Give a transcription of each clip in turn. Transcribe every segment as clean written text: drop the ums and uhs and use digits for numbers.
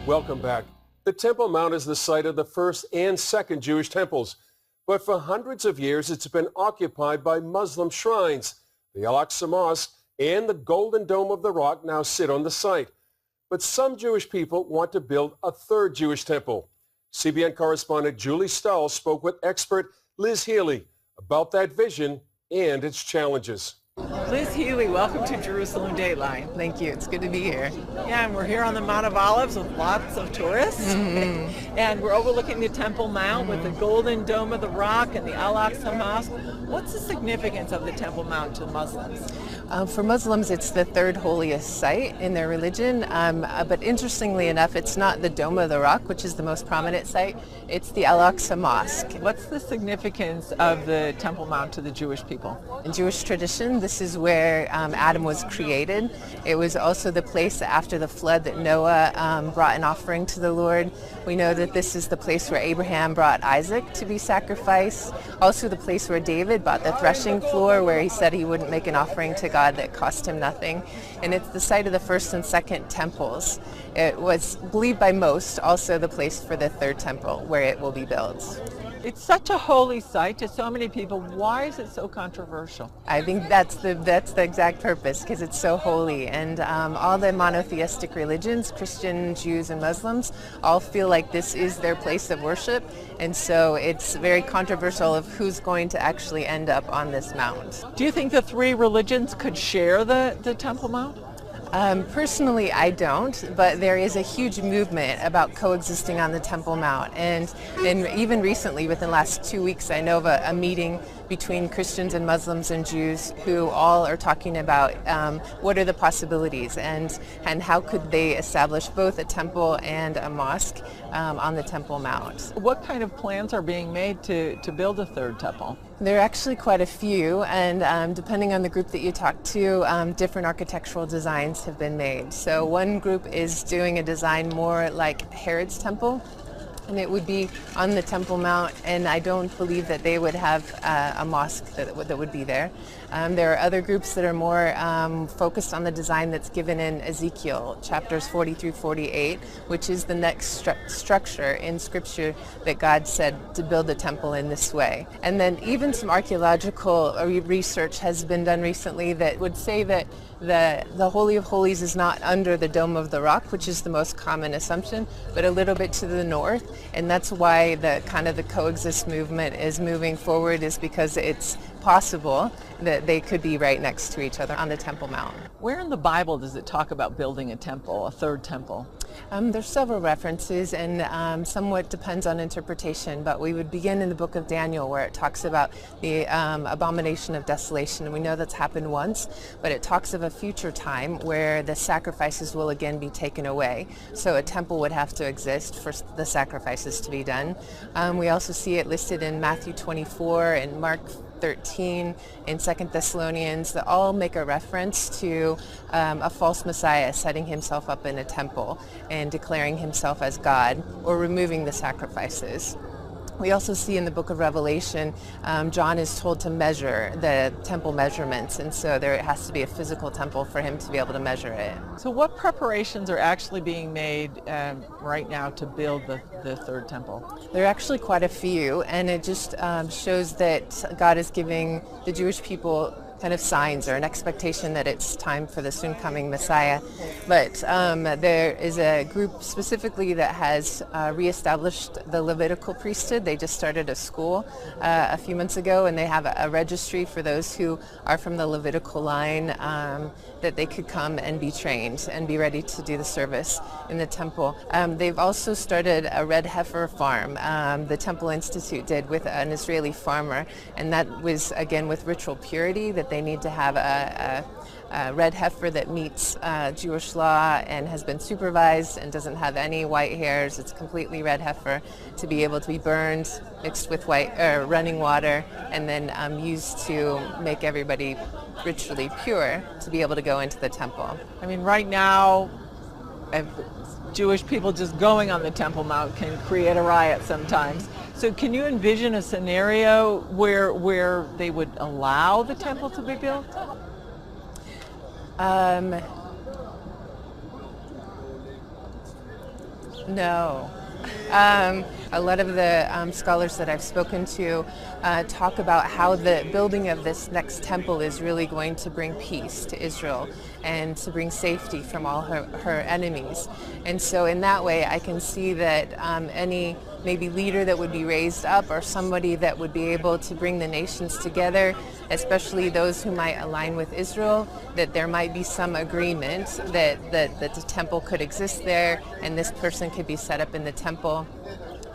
Welcome back. The Temple Mount is the site of the first and second Jewish temples, but for hundreds of years it's been occupied by Muslim shrines. The Al-Aqsa Mosque and the Golden Dome of the Rock now sit on the site. But some Jewish people want to build a third Jewish temple. CBN correspondent Julie Stahl spoke with expert Liz Healy about that vision and its challenges. Liz Healy, welcome to Jerusalem Dateline. Thank you. It's good to be here. Yeah, and we're here on the Mount of Olives with lots of tourists. Mm-hmm. And we're overlooking the Temple Mount with the Golden Dome of the Rock and the Al-Aqsa Mosque. What's the significance of the Temple Mount to Muslims? For Muslims, it's the third holiest site in their religion. But interestingly enough, it's not the Dome of the Rock, which is the most prominent site. It's the Al-Aqsa Mosque. What's the significance of the Temple Mount to the Jewish people? In Jewish tradition, this is where Adam was created. It was also the place after the flood that Noah brought an offering to the Lord. We know that this is the place where Abraham brought Isaac to be sacrificed. Also the place where David bought the threshing floor, where he said he wouldn't make an offering to God that cost him nothing. And it's the site of the first and second temples. It was believed by most also the place for the third temple, where it will be built. It's such a holy site to so many people. Why is it so controversial? I think that's the exact purpose, because it's so holy. And all the monotheistic religions, Christian, Jews, and Muslims, all feel like this is their place of worship. And so it's very controversial of who's going to actually end up on this mount. Do you think the three religions could share the Temple Mount? Personally, I don't, but there is a huge movement about coexisting on the Temple Mount. And even recently, within the last 2 weeks, I know of a meeting between Christians and Muslims and Jews who all are talking about what are the possibilities and how could they establish both a temple and a mosque on the Temple Mount. What kind of plans are being made to build a third temple? There are actually quite a few, and depending on the group that you talk to, different architectural designs have been made. So one group is doing a design more like Herod's temple, and it would be on the Temple Mount, and I don't believe that they would have a mosque that would be there. There are other groups that are more focused on the design that's given in Ezekiel, chapters 40 through 48, which is the next structure in Scripture that God said to build a temple in this way. And then even some archaeological research has been done recently that would say that the Holy of Holies is not under the Dome of the Rock, which is the most common assumption, but a little bit to the north. And that's why the coexist movement is moving forward, is because it's possible that they could be right next to each other on the Temple Mount. Where in the Bible does it talk about building a temple, a third temple? There's several references, and somewhat depends on interpretation, but we would begin in the book of Daniel, where it talks about the abomination of desolation, and we know that's happened once, but it talks of a future time where the sacrifices will again be taken away. So a temple would have to exist for the sacrifices to be done. We also see it listed in Matthew 24 and Mark 13 in 2 Thessalonians that all make a reference to a false Messiah setting himself up in a temple and declaring himself as God, or removing the sacrifices. We also see in the book of Revelation, John is told to measure the temple measurements, and so there has to be a physical temple for him to be able to measure it. So what preparations are actually being made right now to build the third temple? There are actually quite a few, and it just shows that God is giving the Jewish people kind of signs or an expectation that it's time for the soon coming Messiah. But there is a group specifically that has reestablished the Levitical priesthood. They just started a school a few months ago, and they have a registry for those who are from the Levitical line that they could come and be trained and be ready to do the service in the temple. They've also started a red heifer farm. The Temple Institute did with an Israeli farmer, and that was again with ritual purity, that they need to have a red heifer that meets Jewish law and has been supervised and doesn't have any white hairs. It's completely red heifer, to be able to be burned, mixed with running water, and then used to make everybody ritually pure to be able to go into the temple. I mean, right now, Jewish people just going on the Temple Mount can create a riot sometimes. So can you envision a scenario where they would allow the temple to be built? No. A lot of the scholars that I've spoken to talk about how the building of this next temple is really going to bring peace to Israel and to bring safety from all her enemies. And so in that way, I can see that any maybe leader that would be raised up or somebody that would be able to bring the nations together, especially those who might align with Israel, that there might be some agreement that the temple could exist there and this person could be set up in the temple.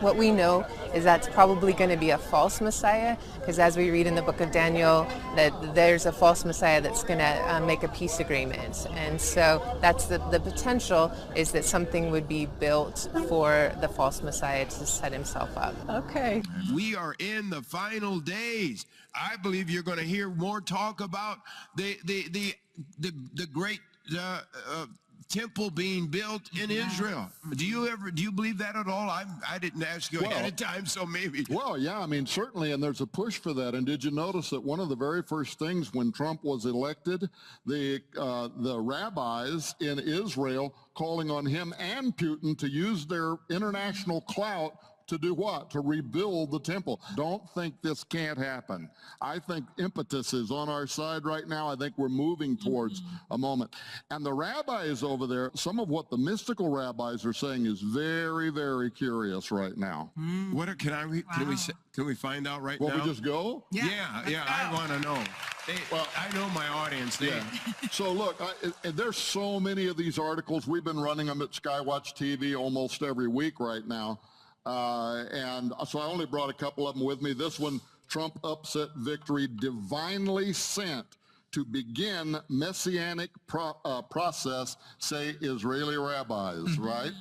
What we know is that's probably going to be a false Messiah, because as we read in the book of Daniel, that there's a false Messiah that's going to make a peace agreement. And so that's the potential, is that something would be built for the false Messiah to set himself up. Okay. We are in the final days. I believe you're going to hear more talk about the great temple being built in Israel. Do you believe that at all? I didn't ask you ahead of time, so maybe. Well, yeah, I mean, certainly, and there's a push for that. And did you notice that one of the very first things when Trump was elected, the rabbis in Israel calling on him and Putin to use their international clout to do what? To rebuild the temple. Don't think this can't happen. I think impetus is on our side right now. I think we're moving towards a moment. And the rabbis over there, some of what the mystical rabbis are saying is very, very curious right now. What can we find out right now? Will we just go? Yeah, I want to know. I know my audience. So look, there's so many of these articles. We've been running them at Skywatch TV almost every week right now. And so I only brought a couple of them with me. This one, Trump upset victory divinely sent to begin messianic process, say Israeli rabbis, right?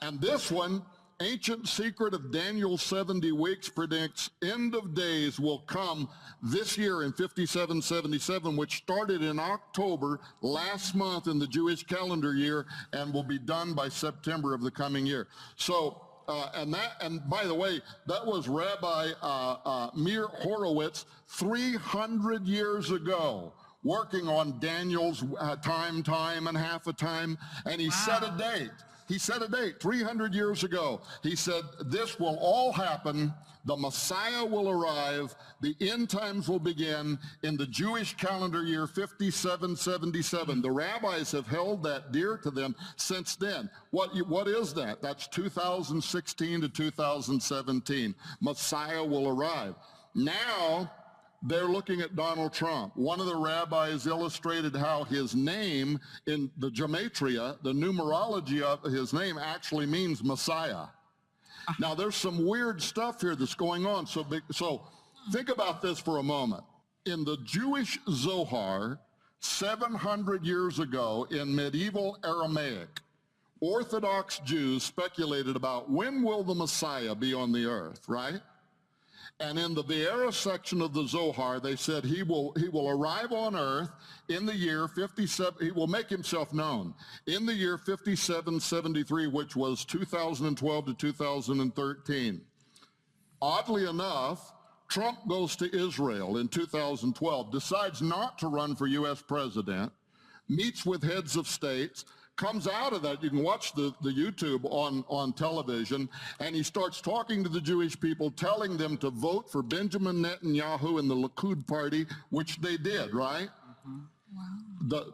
And this one, ancient secret of Daniel's 70 weeks predicts end of days will come this year in 5777, which started in October last month in the Jewish calendar year and will be done by September of the coming year. So, and by the way, that was Rabbi Meir Horowitz 300 years ago, working on Daniel's time and half a time, and he set a date. He set a date 300 years ago. He said, this will all happen. The Messiah will arrive. The end times will begin in the Jewish calendar year 5777. The rabbis have held that dear to them since then. What is that? That's 2016 to 2017. Messiah will arrive. Now, they're looking at Donald Trump. One of the rabbis illustrated how his name in the gematria, the numerology of his name, actually means Messiah. Now, there's some weird stuff here that's going on. So think about this for a moment. In the Jewish Zohar, 700 years ago in medieval Aramaic, Orthodox Jews speculated about when will the Messiah be on the earth, right? And in the Vieira section of the Zohar, they said he will arrive on earth in the year 57, he will make himself known in the year 5773, which was 2012 to 2013. Oddly enough, Trump goes to Israel in 2012, decides not to run for U.S. president, meets with heads of states, comes out of that, you can watch the YouTube on television, and he starts talking to the Jewish people, telling them to vote for Benjamin Netanyahu and the Likud party, which they did, right? Wow.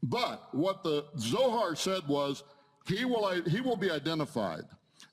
But what the Zohar said was, he will be identified.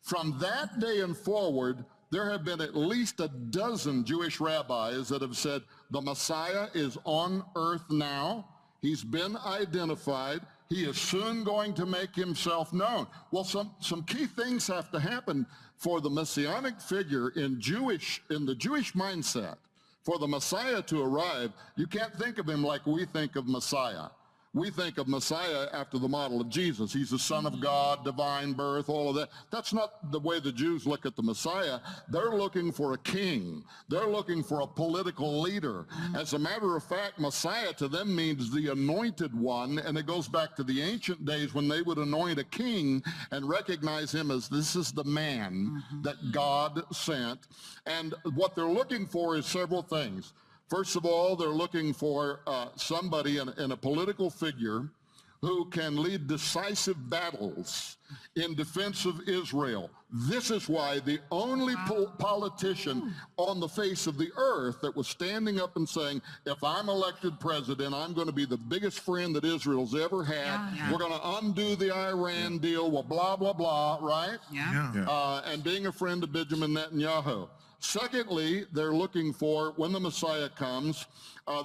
From that day and forward, there have been at least a dozen Jewish rabbis that have said, the Messiah is on earth now, he's been identified, he is soon going to make himself known. Well, some key things have to happen for the messianic figure in the Jewish mindset. For the Messiah to arrive, you can't think of him like we think of Messiah. We think of Messiah after the model of Jesus. He's the Son of God, divine birth, all of that. That's not the way the Jews look at the Messiah. They're looking for a king. They're looking for a political leader. As a matter of fact, Messiah to them means the anointed one, and it goes back to the ancient days when they would anoint a king and recognize him as this is the man that God sent. And what they're looking for is several things. First of all, they're looking for somebody in a political figure who can lead decisive battles in defense of Israel. This is why the only politician on the face of the earth that was standing up and saying, if I'm elected president, I'm going to be the biggest friend that Israel's ever had. We're going to undo the Iran deal, well, blah, blah, blah, right? And being a friend of Benjamin Netanyahu. Secondly, they're looking for, when the Messiah comes,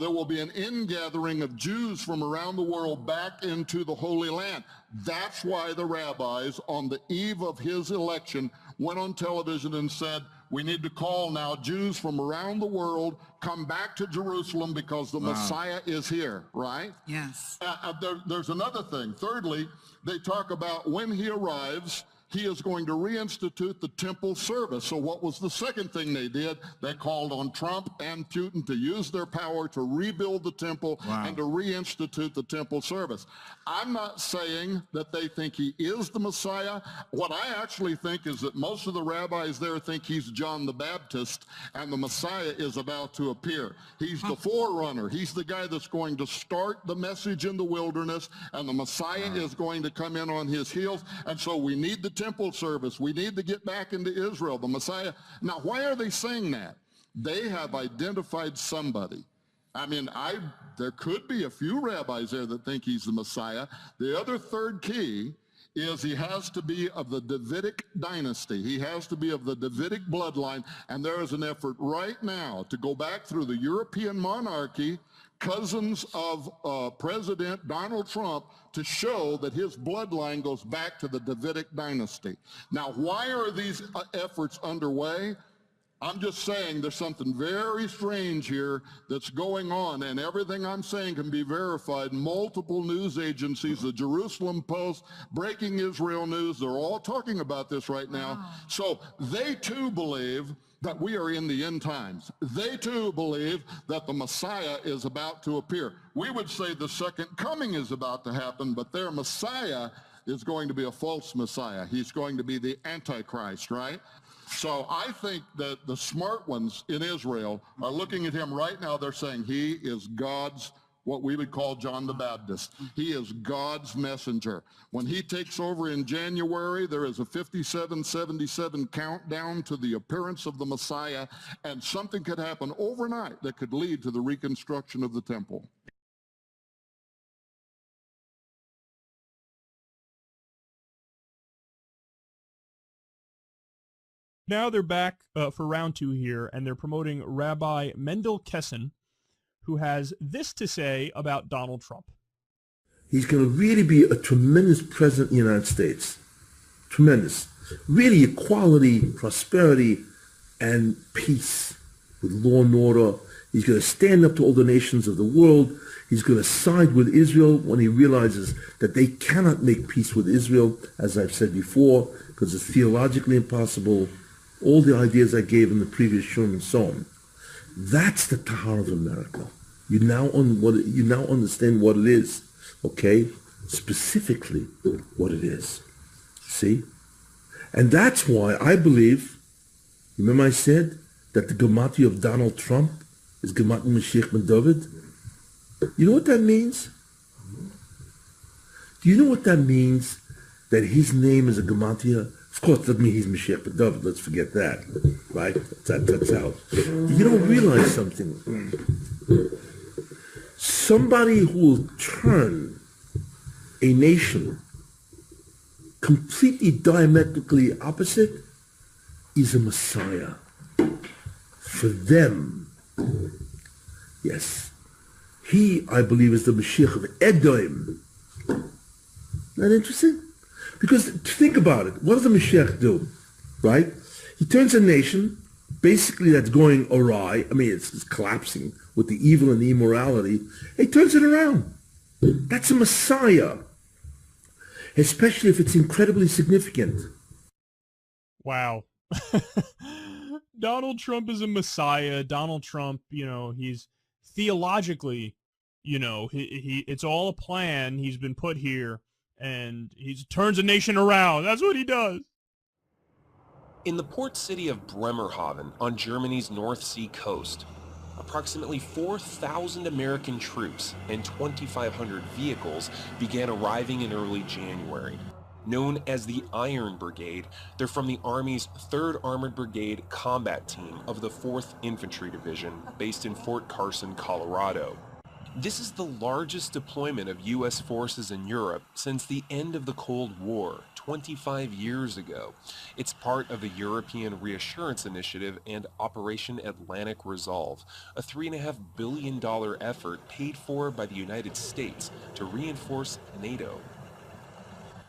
there will be an ingathering of Jews from around the world back into the Holy Land. That's why the rabbis, on the eve of his election, went on television and said, we need to call now Jews from around the world, come back to Jerusalem because the Messiah is here, right? Yes. There's another thing. Thirdly, they talk about when he arrives, he is going to reinstitute the temple service. So what was the second thing they did? They called on Trump and Putin to use their power to rebuild the temple and to reinstitute the temple service. I'm not saying that they think he is the Messiah. What I actually think is that most of the rabbis there think he's John the Baptist and the Messiah is about to appear. He's the forerunner. He's the guy that's going to start the message in the wilderness, and the Messiah is going to come in on his heels. And so we need the temple service. We need to get back into Israel, the Messiah. Now, why are they saying that? They have identified somebody. I mean, there could be a few rabbis there that think he's the Messiah. The other third key is he has to be of the Davidic dynasty. He has to be of the Davidic bloodline, and there is an effort right now to go back through the European monarchy, cousins of President Donald Trump, to show that his bloodline goes back to the Davidic dynasty. Now, why are these efforts underway? I'm just saying there's something very strange here that's going on, and everything I'm saying can be verified. Multiple news agencies, the Jerusalem Post, Breaking Israel News, they're all talking about this right now. So they too believe that we are in the end times. They too believe that the Messiah is about to appear. We would say the second coming is about to happen, but their Messiah is going to be a false Messiah. He's going to be the Antichrist, right? So I think that the smart ones in Israel are looking at him right now. They're saying he is God's, what we would call John the Baptist. He is God's messenger. When he takes over in January, there is a 5777 countdown to the appearance of the Messiah, and something could happen overnight that could lead to the reconstruction of the temple. Now they're back for round two here, and they're promoting Rabbi Mendel Kessin, who has this to say about Donald Trump. He's going to really be a tremendous president in the United States. Tremendous. Really equality, prosperity, and peace with law and order. He's going to stand up to all the nations of the world. He's going to side with Israel when he realizes that they cannot make peace with Israel, as I've said before, because it's theologically impossible. All the ideas I gave in the previous show and so on. That's the Tahar of America. You now understand what it is, okay? Specifically what it is. See? And that's why I believe, remember I said that the Gematria of Donald Trump is Gematria Mashiach ben David? You know what that means? Do you know what that means? That his name is a Gematria? Of course, it doesn't mean he's Mashiach ben David. Let's forget that, right? That's out. You don't realize something. Somebody who will turn a nation completely diametrically opposite is a Messiah. For them, yes. He, I believe, is the Mashiach of Edom. Isn't that interesting? Because think about it. What does the Mashiach do? Right? He turns a nation, basically that's going awry. I mean, it's collapsing with the evil and the immorality. He turns it around. That's a Messiah. Especially if it's incredibly significant. Wow. Donald Trump is a Messiah. Donald Trump, he's theologically, he it's all a plan. He's been put here. And he turns a nation around. That's what he does. In the port city of Bremerhaven on Germany's North Sea coast, approximately 4,000 American troops and 2,500 vehicles began arriving in early January. Known as the Iron Brigade, they're from the Army's 3rd Armored Brigade Combat Team of the 4th Infantry Division, based in Fort Carson, Colorado. This is the largest deployment of U.S. forces in Europe since the end of the Cold War, 25 years ago. It's part of the European Reassurance Initiative and Operation Atlantic Resolve, a $3.5 billion effort paid for by the United States to reinforce NATO.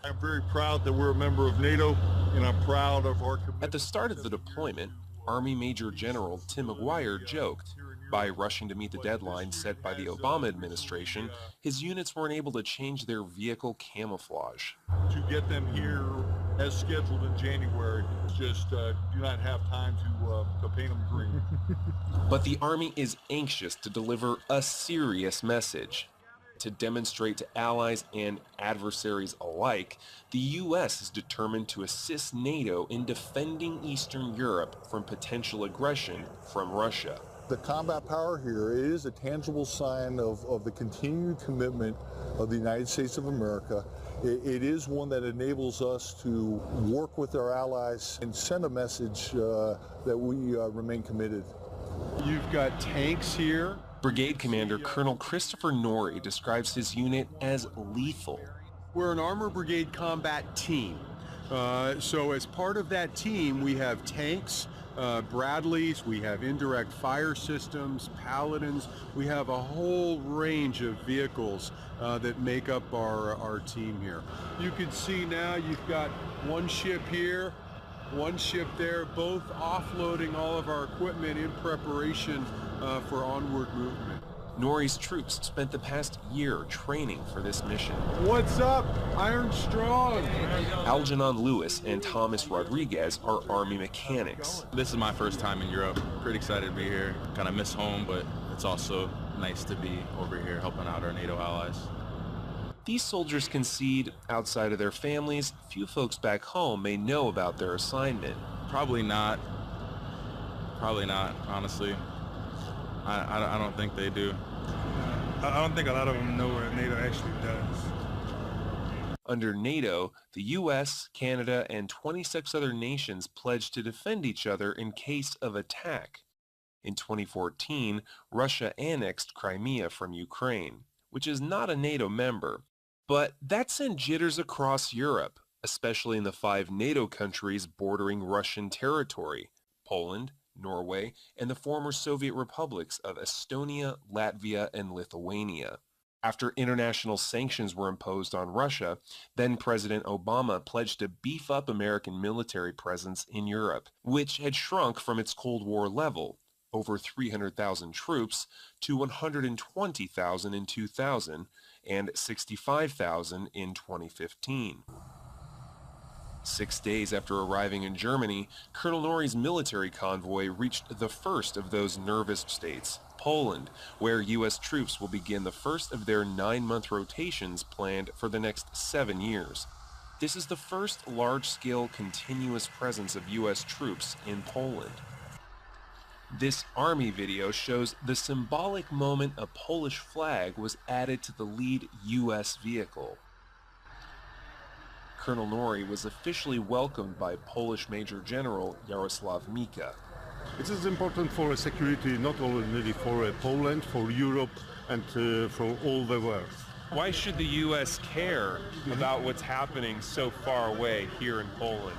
I'm very proud that we're a member of NATO, and I'm proud of our commitment. At the start of the deployment, Army Major General Tim McGuire joked, by rushing to meet the deadline set by the Obama administration, his units weren't able to change their vehicle camouflage. To get them here as scheduled in January, just do not have time to paint them green. But the Army is anxious to deliver a serious message. To demonstrate to allies and adversaries alike, the U.S. is determined to assist NATO in defending Eastern Europe from potential aggression from Russia. The combat power here is a tangible sign of the continued commitment of the United States of America. It is one that enables us to work with our allies and send a message that we remain committed. You've got tanks here. Brigade Commander Colonel Christopher Norrie describes his unit as lethal. We're an Armor Brigade combat team. So as part of that team, we have tanks, Bradleys, we have indirect fire systems, Paladins. We have a whole range of vehicles that make up our team here. You can see now you've got one ship here, one ship there, both offloading all of our equipment in preparation for onward movement. Norrie's troops spent the past year training for this mission. What's up, Iron Strong? Algernon Lewis and Thomas Rodriguez are Army mechanics. This is my first time in Europe. Pretty excited to be here. Kind of miss home, but it's also nice to be over here helping out our NATO allies. These soldiers concede, outside of their families, few folks back home may know about their assignment. Probably not. Probably not, honestly. I don't think they do. I don't think a lot of them know what NATO actually does. Under NATO, the U.S., Canada, and 26 other nations pledged to defend each other in case of attack. In 2014, Russia annexed Crimea from Ukraine, which is not a NATO member. But that sent jitters across Europe, especially in the 5 NATO countries bordering Russian territory: Poland, Norway, and the former Soviet republics of Estonia, Latvia, and Lithuania. After international sanctions were imposed on Russia, then-President Obama pledged to beef up American military presence in Europe, which had shrunk from its Cold War level, over 300,000 troops, to 120,000 in 2000 and 65,000 in 2015. 6 days after arriving in Germany, Colonel Norrie's military convoy reached the first of those nervous states, Poland, where U.S. troops will begin the first of their 9-month rotations planned for the next 7 years. This is the first large-scale continuous presence of U.S. troops in Poland. This Army video shows the symbolic moment a Polish flag was added to the lead U.S. vehicle. Colonel Norrie was officially welcomed by Polish Major General Jarosław Mika. It is important for security, not only for Poland, for Europe, and for all the world. Why should the U.S. care about what's happening so far away here in Poland?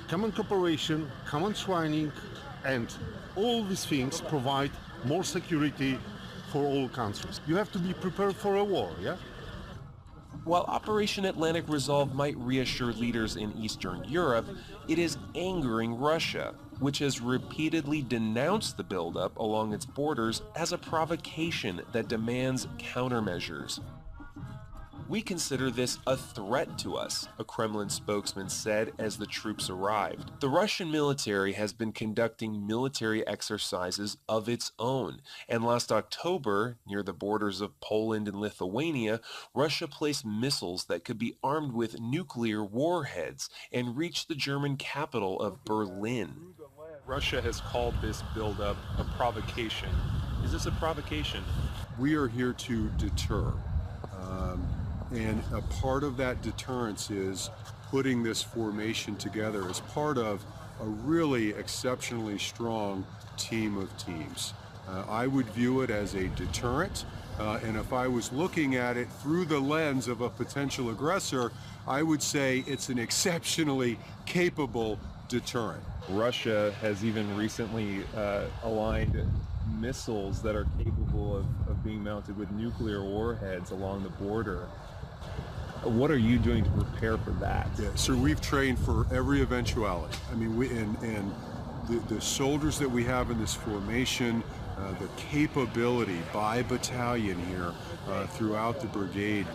Common cooperation, common training, and all these things provide more security for all countries. You have to be prepared for a war, yeah? While Operation Atlantic Resolve might reassure leaders in Eastern Europe, it is angering Russia, which has repeatedly denounced the buildup along its borders as a provocation that demands countermeasures. "We consider this a threat to us," a Kremlin spokesman said as the troops arrived. The Russian military has been conducting military exercises of its own, and last October, near the borders of Poland and Lithuania, Russia placed missiles that could be armed with nuclear warheads and reach the German capital of Berlin. Russia has called this buildup a provocation. Is this a provocation? We are here to deter. And a part of that deterrence is putting this formation together as part of a really exceptionally strong team of teams. I would view it as a deterrent, and if I was looking at it through the lens of a potential aggressor, I would say it's an exceptionally capable deterrent. Russia has even recently aligned missiles that are capable of being mounted with nuclear warheads along the border. What are you doing to prepare for that? Yeah, so we've trained for every eventuality. I mean, the soldiers that we have in this formation, the capability by battalion here throughout the brigade,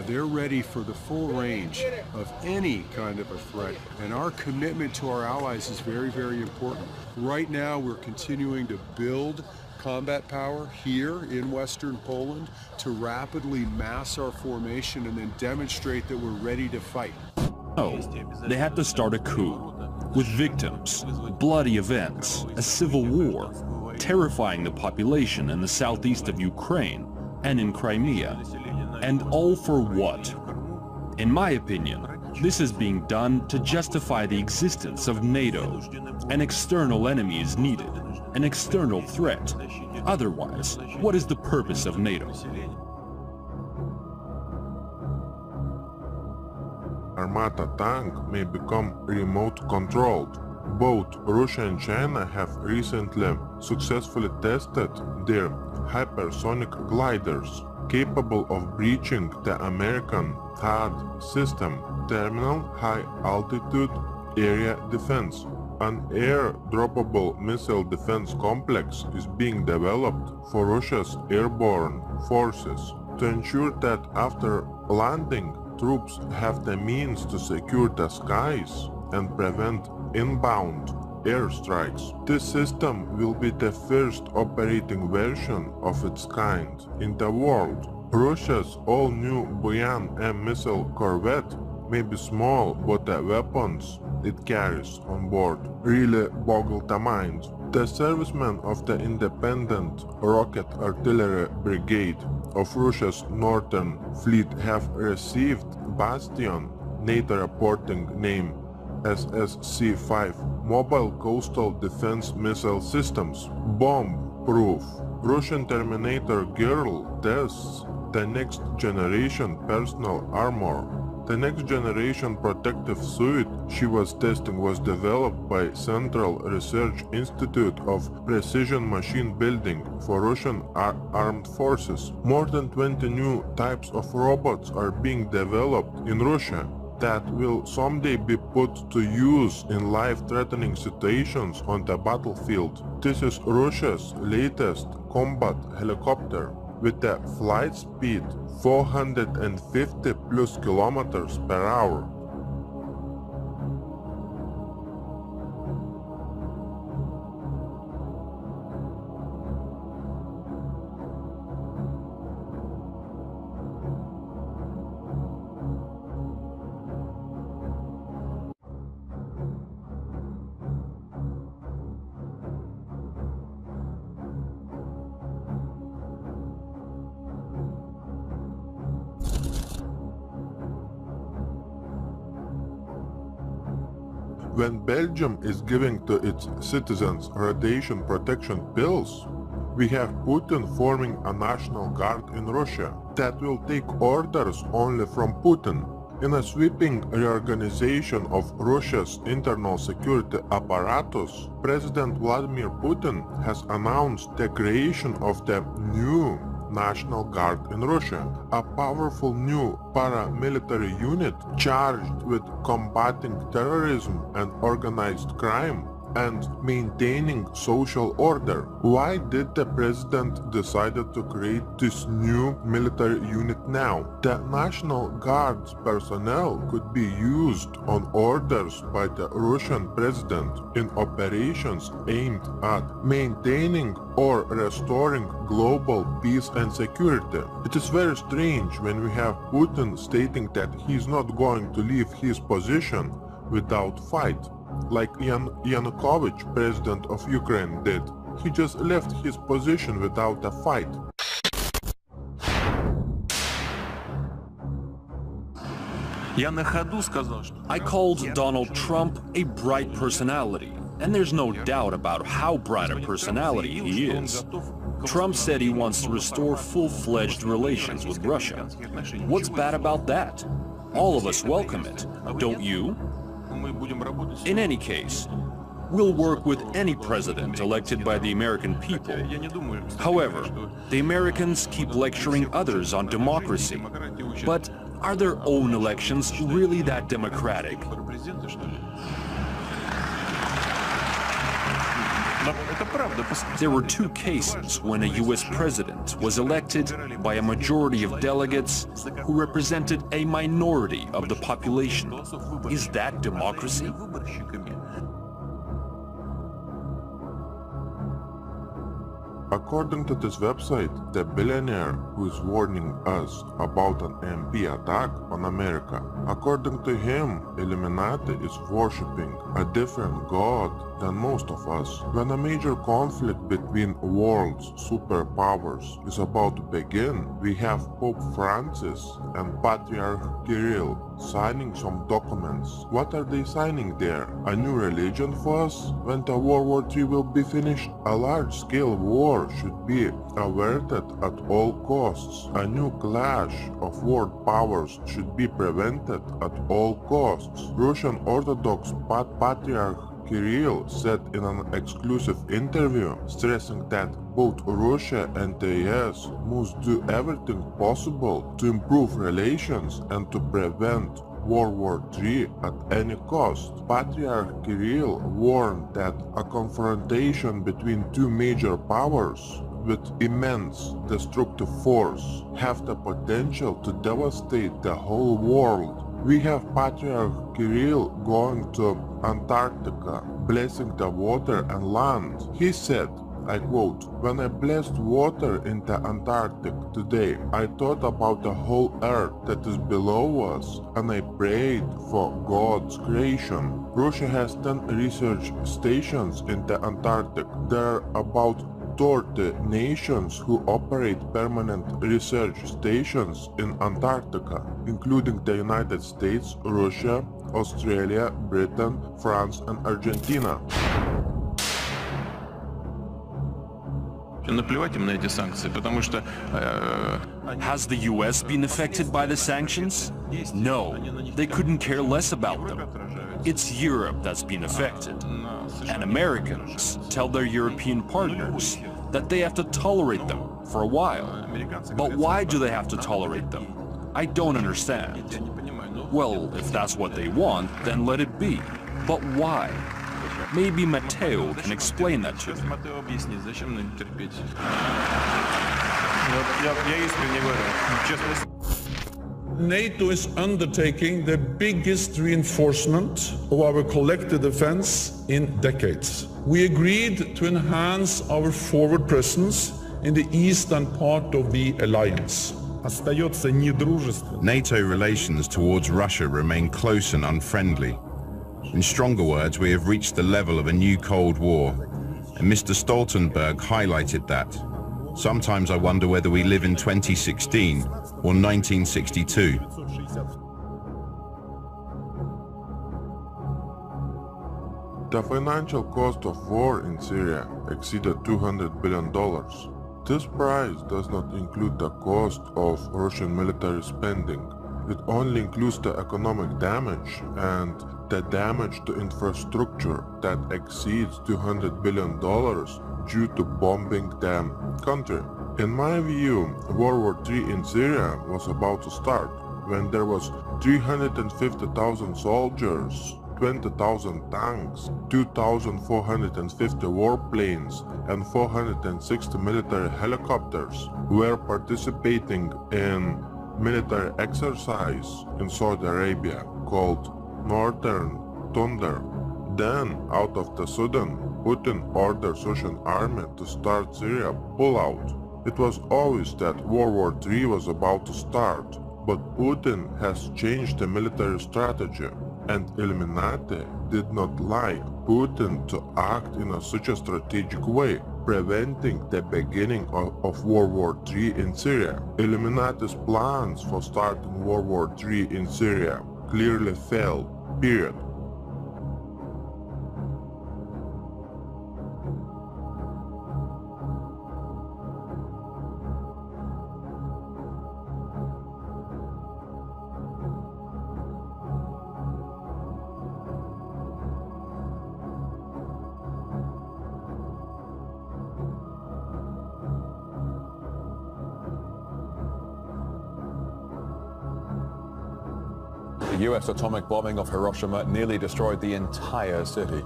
they're ready for the full range of any kind of a threat. And our commitment to our allies is very, very important. Right now, we're continuing to build combat power here in Western Poland to rapidly mass our formation and then demonstrate that we're ready to fight. Oh, they had to start a coup, with victims, bloody events, a civil war, terrifying the population in the southeast of Ukraine and in Crimea. And all for what? In my opinion, this is being done to justify the existence of NATO. An external enemy is needed, an external threat. Otherwise, what is the purpose of NATO? Armata tank may become remote controlled. Both Russia and China have recently successfully tested their hypersonic gliders, capable of breaching the American THAAD system, Terminal High Altitude Area Defense. An air-droppable missile defense complex is being developed for Russia's airborne forces to ensure that after landing, troops have the means to secure the skies and prevent inbound airstrikes. This system will be the first operating version of its kind in the world. Russia's all-new Buyan M missile corvette may be small, but the weapons it carries on board really boggle the mind. The servicemen of the Independent Rocket Artillery Brigade of Russia's Northern Fleet have received Bastion, NATO reporting name SSC-5, Mobile Coastal Defense Missile Systems, bomb-proof. Russian Terminator Girl tests the next generation personal armor. The next generation protective suit she was testing was developed by Central Research Institute of Precision Machine Building for Russian armed forces. More than 20 new types of robots are being developed in Russia that will someday be put to use in life-threatening situations on the battlefield. This is Russia's latest combat helicopter with a flight speed 450 plus kilometers per hour. When Belgium is giving to its citizens radiation protection pills, we have Putin forming a national guard in Russia that will take orders only from Putin. In a sweeping reorganization of Russia's internal security apparatus, President Vladimir Putin has announced the creation of the new National Guard in Russia, a powerful new paramilitary unit charged with combating terrorism and organized crime and maintaining social order. Why did the president decide to create this new military unit now? The National Guard's personnel could be used on orders by the Russian president in operations aimed at maintaining or restoring global peace and security. It is very strange when we have Putin stating that he is not going to leave his position without fight, like Yanukovych, president of Ukraine, did. He just left his position without a fight. I called Donald Trump a bright personality, and there's no doubt about how bright a personality he is. Trump said he wants to restore full-fledged relations with Russia. What's bad about that? All of us welcome it, don't you? In any case, we'll work with any president elected by the American people. However, the Americans keep lecturing others on democracy. But are their own elections really that democratic? There were two cases when a US president was elected by a majority of delegates who represented a minority of the population. Is that democracy? According to this website, the billionaire who is warning us about an MP attack on America, according to him, Illuminati is worshipping a different god than most of us. When a major conflict between world's superpowers is about to begin, we have Pope Francis and Patriarch Kirill signing some documents. What are they signing there? A new religion for us? When the World War III will be finished? A large-scale war should be averted at all costs. A new clash of world powers should be prevented at all costs. Russian Orthodox Patriarch Kirill said in an exclusive interview, stressing that both Russia and the US must do everything possible to improve relations and to prevent World War III at any cost. Patriarch Kirill warned that a confrontation between two major powers with immense destructive force have the potential to devastate the whole world. We have Patriarch Kirill going to Antarctica, blessing the water and land. He said, I quote, "When I blessed water in the Antarctic today, I thought about the whole earth that is below us, and I prayed for God's creation." Russia has 10 research stations in the Antarctic. There are about 30 nations who operate permanent research stations in Antarctica, including the United States, Russia, Australia, Britain, France and Argentina. Has the US been affected by the sanctions? No, they couldn't care less about them. It's Europe that's been affected. And Americans tell their European partners that they have to tolerate them for a while. But why do they have to tolerate them? I don't understand. Well, if that's what they want, then let it be. But why? Maybe Matteo can explain that to me. NATO is undertaking the biggest reinforcement of our collective defense in decades. We agreed to enhance our forward presence in the eastern part of the alliance. NATO relations towards Russia remain close and unfriendly. In stronger words, we have reached the level of a new Cold War, and Mr. Stoltenberg highlighted that. Sometimes I wonder whether we live in 2016 or 1962. The financial cost of war in Syria exceeded $200 billion. This price does not include the cost of Russian military spending. It only includes the economic damage and the damage to infrastructure that exceeds $200 billion due to bombing the country. In my view, World War III in Syria was about to start when there was 350,000 soldiers, 20,000 tanks, 2,450 warplanes and 460 military helicopters were participating in military exercise in Saudi Arabia called Northern Thunder. Then, out of the sudden, Putin orders Russian army to start Syria pullout. It was obvious that World War III was about to start, but Putin has changed the military strategy, and Illuminati did not like Putin to act in such a strategic way. preventing the beginning of World War III in Syria. Illuminati's plans for starting World War III in Syria clearly failed, period. The U.S. atomic bombing of Hiroshima nearly destroyed the entire city.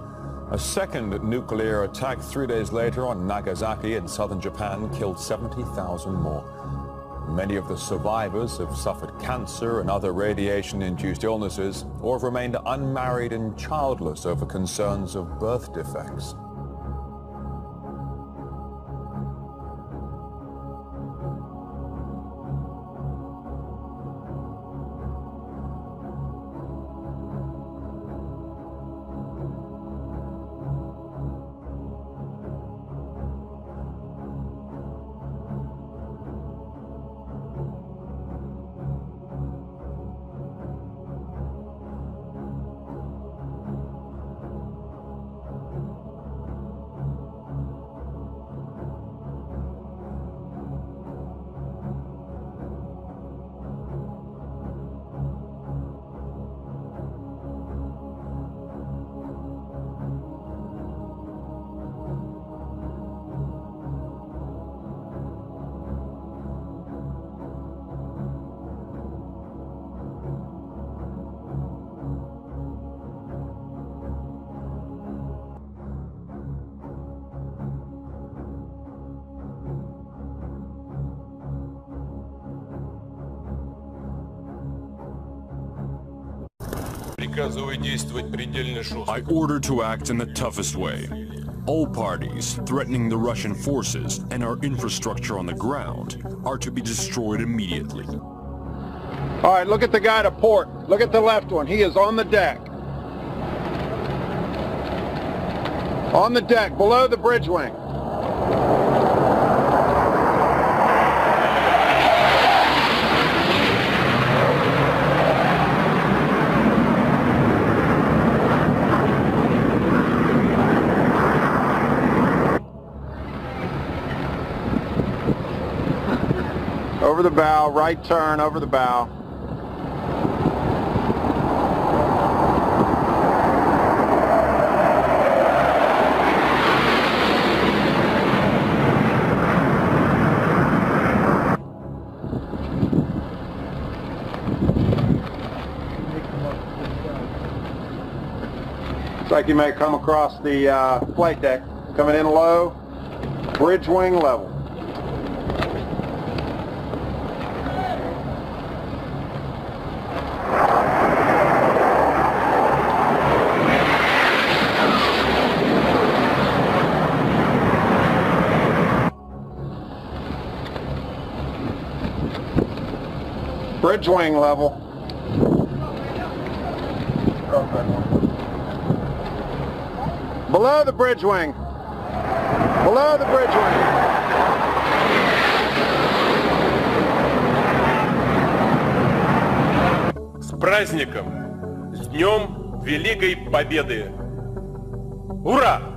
A second nuclear attack 3 days later on Nagasaki in southern Japan killed 70,000 more. Many of the survivors have suffered cancer and other radiation-induced illnesses or have remained unmarried and childless over concerns of birth defects. I order to act in the toughest way. All parties threatening the Russian forces and our infrastructure on the ground are to be destroyed immediately. All right, look at the guy to port. Look at the left one. He is on the deck. On the deck, below the bridge wing. Over the bow, right turn, over the bow. Looks like you may come across the flight deck. Coming in low, bridge wing level. Bridge wing level. Below the bridge wing. Below the bridge wing. С праздником! С Днем Великой Победы! Ура!